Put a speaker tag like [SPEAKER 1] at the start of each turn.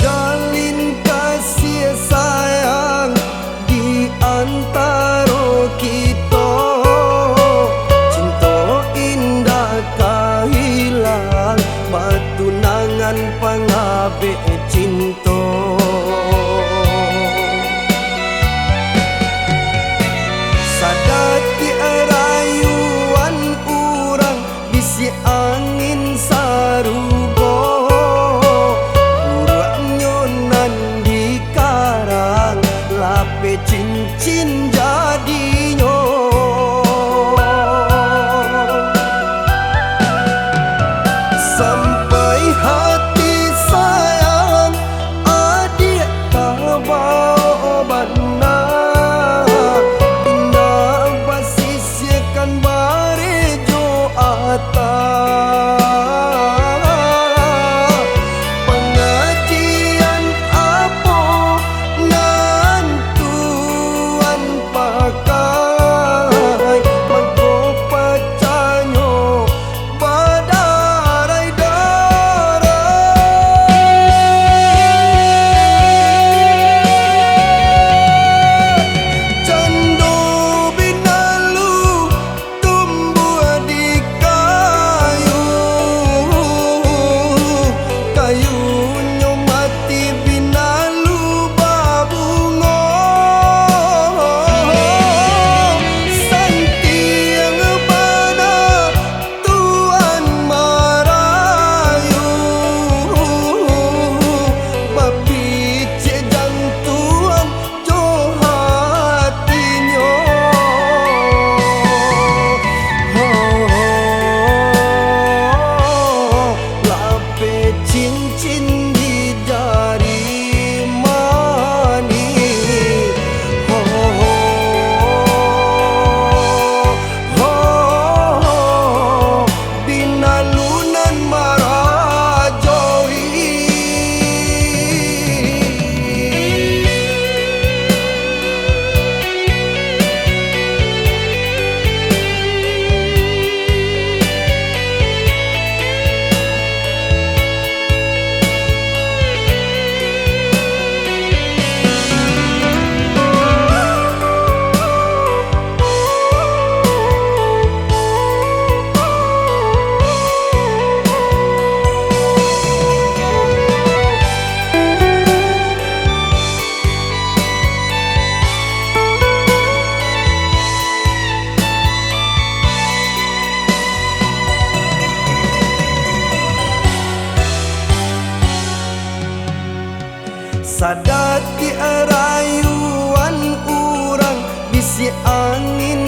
[SPEAKER 1] jalin kasih sayang di antara kita. Cinta indah kahilang, batunangan pangabe cinta. Sadaki rayuan urang bisi angin sarugo, urang nyonan di karang lape cincin jadinyo. Sampai hati sayang adik tabau bana, indah basiskan barejo atas. Pengajian apa nantuan pakai, mangko pacanyo badarai darah. Cando binalu tumbuh di kayu, kayunyo mati binalu babungo. Santiang bana tuan marayu, bapice jantuan jo hatinyo. Lape cincin di jari mani, binalunan marajoi. Sadaki rayuan urang bisi angin